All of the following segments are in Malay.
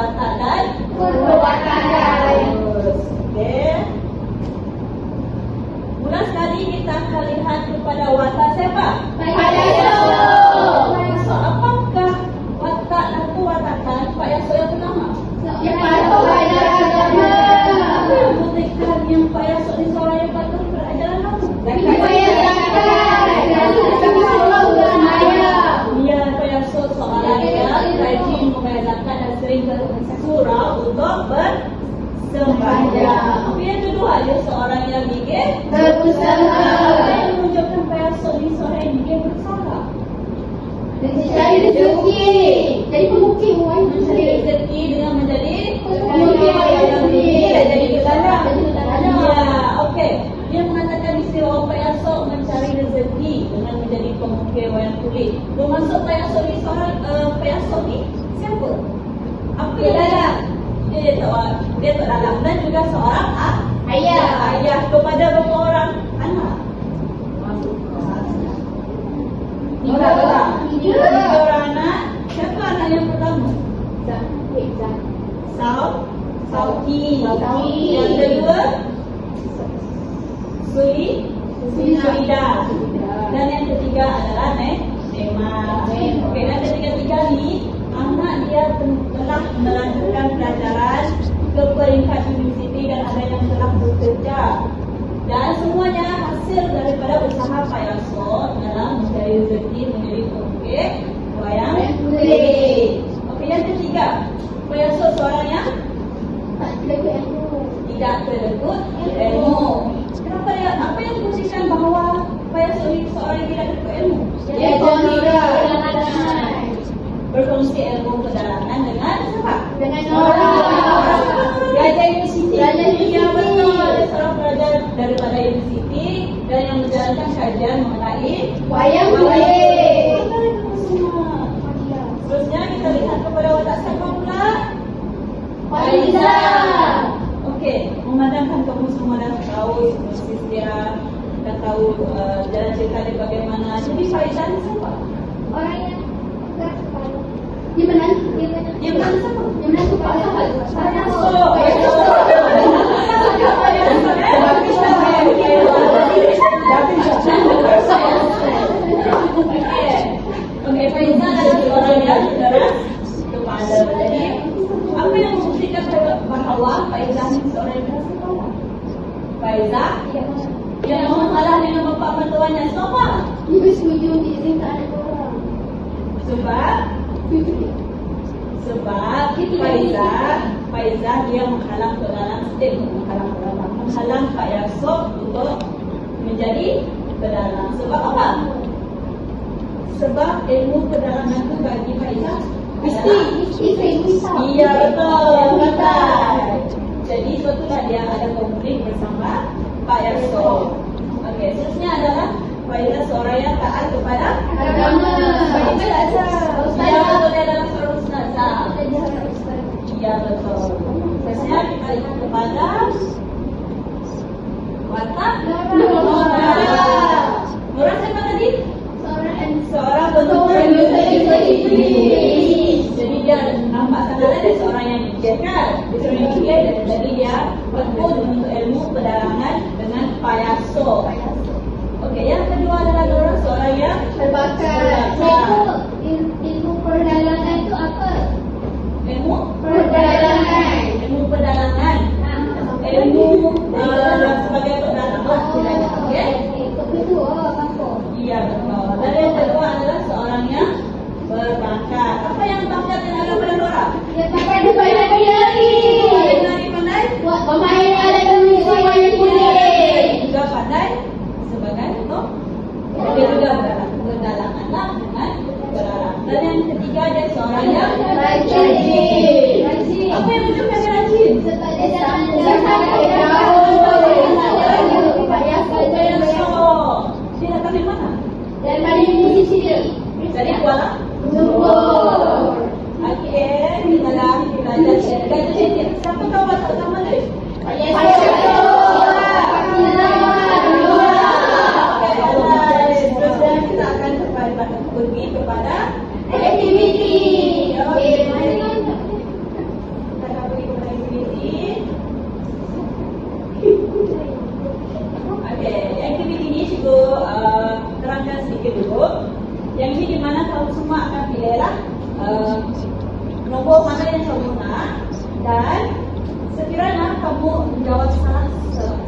watak dan Perbuatan. Okey. Mula sekali kita akan lihat kepada watak siapa? Payaso. So, apakah watak atau watakan Pak Yaso yang pertama? Yang patuh belajar agama. Apa yang membuktikan yang Pak Yaso ni seorang yang patuh belajar agama? Supaya zakat dan selalu bermaya. Ya, Pak Yaso seorang yang rajin membayar zakat dan sering ke surau untuk bersembahyang. Apa yang kedua, dia seorang yang gigih Berusaha. Apa yang menunjukkan Pak Yaso ni seorang yang gigih berusaha? Mencari rezeki. Jadi pemukil orang. Mencari rezeki dengan menjadi Pemukil yang tidak jadi berdagang. berdagang. Ya, okey. Dia mengatakan istilah Pak Yaso mencari rezeki dengan menjadi pemukil wayang kulit. Bermaksud Pak Yaso ni seorang Pak Yaso ni siapa? Apa yang dia tak dalam dan juga seorang ayah kepada berapa orang anak? Tiga orang. Tiga orang anak. Siapa anak yang pertama? Sauki. Yang kedua Sulida. Dan yang ketiga adalah Nema. Okey, dan ketiga-tiga ni anak dia telah melanjutkan pelajaran ke peringkat universiti dan ada yang telah bekerja. Dan semuanya hasil daripada usaha Pak Yaso dalam mencari rezeki menjadi pemukil wayang kulit. Okey, yang ketiga, Pak Yaso seorang yang tidak terlekut ilmu. Kenapa dia? Apa yang membuktikan bahawa Pak Yaso ni seorang yang tidak terlekut ilmu? Dia gembira. Berkongsi ilmu pedalangan dengan siapa? Dengan orang. Belajar universiti. Belajar universiti. Ya, betul. Dia seorang pelajar daripada universiti dan yang menjalankan kajian mengenai Wayang kulit. Seterusnya kita lihat kepada watak siapa pula? Faiza. Okey, memandangkan kamu semua dah tahu sinopsis dia, dah tahu jalan cerita dia bagaimana. Jadi Faiza ni siapa? Orang yang dia menantu. Dia bukan siapa? Dia menantu Pak Yaso. Okey, Faiza adalah seorang yang keras kepala. Jadi, apa yang membuktikan bahawa Faiza ni seorang yang keras kepala? Faiza yang mau kalah dengan bapa mertuanya. Kenapa? Dia bersetuju diizinkan anak orang. Sebab Faiza dia menghalang Pak Yaso untuk menjadi pedalang. Sebab apa? Sebab ilmu pedalangan itu bagi Faiza mesti. Iya, betul. Jadi sebetulnya dia ada konflik bersama Pak Yaso. Okey, seterusnya adalah Faiza seorang yang taat kepada Agama. Itu saja. Ya, betul, dia adalah seorang ustazah. Ya, betul. Seterusnya kita lihat kepada watak Nora. Nora siapa tadi? Seorang betul-betul jadi dia nampak sangatlah dia seorang yang bijak kan? Dia seorang yang bijak dan jadi dia tekun untuk ilmu pedalangan dengan Pak Yaso. Okey, yang kedua adalah Nora seorang yang Terbakat. Ilmu perdalangan itu apa? ilmu Perdalangan. pedalangan. Ilmu sebagai pedalang. Okey? Betul. Apa? Iya, betul. Dan yang kedua adalah seorang yang berbakat. Apa yang bakat yang ada pada Nora? Dia pakai di banyak lagi. Pandai Pemain ada di wayang kulit. juga pandai sebagai untuk dia juga berdalangan lah dengan berdalang. Dan yang ketiga dia seorang yang Rajin. Apa yang menunjukkan dia rajin? Sebab dia sampai jauh. Pak Yaso. Dia datang dari mana? Daripada universiti dia. Dari Kuala Lumpur. Okey, kita dah belajar sedikit. Siapa tahu watak utama dia? Pak Yaso. Seterusnya kita akan pergi kepada Aktiviti. menjawab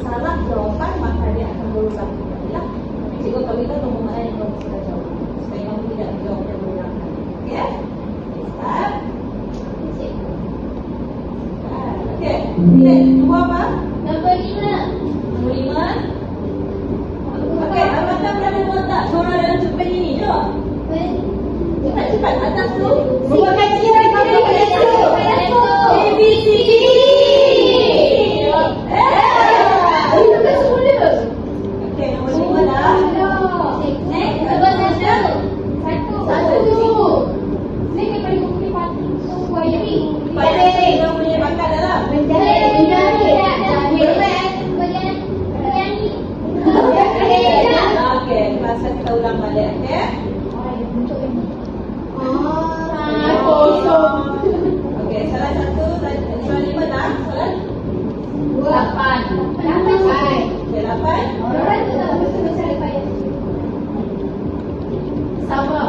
salah jawapan, maka dia akan berulang kembali lah. Tapi cikgu akan beritahu nombor mana yang kamu sudah jawab supaya kamu tidak menjawab yang berulang kali. Okey? Start. Okey. Nombor apa? Nombor 5. Nombor 5. Okey, apakah berada letak suara dalam cerpen ini? Jom. Cepat-cepat atas tu. Buat kaki dan kaki tu. A, B, C, D. Itu kan semula. Okey, nombor 5 dah. Next, Nombor 1. Satu. Ni kan paling kumpul pati. Buat ini. Pada yang punya bakat dalam. Okey, kelas kita ulang balik. Okey. Okey, salah satu. Soalan 5 dah. Soalan? 8. Okey, 8. Sabar.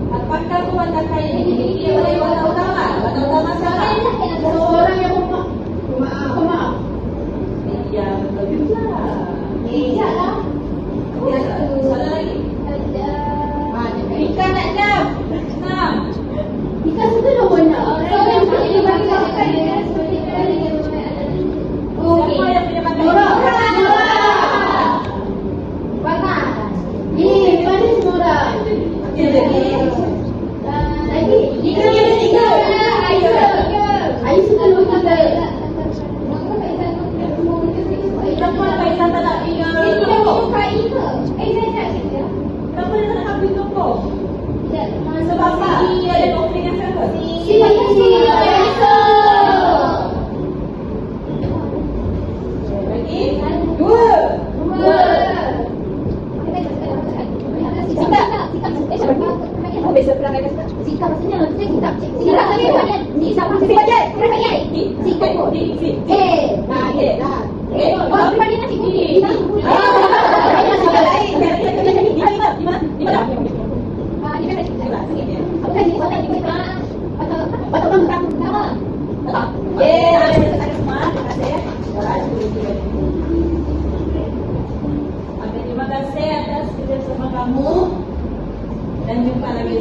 Apakah pemandangan ini dimiliki oleh warna utama? Warna utama siapa? Ya, betul juga. Soalan lagi. Rika nak 6. Siapa yang punya bakat? Okey, lagi. Kenapa Faizal tak nak tinggal toko? Kenapa dia tak nak habis toko? Sebab apa? Dia ada konflik dengan siapa? Lagi? 2. Terima kasih atas kerjasama kamu dan jumpa lagi.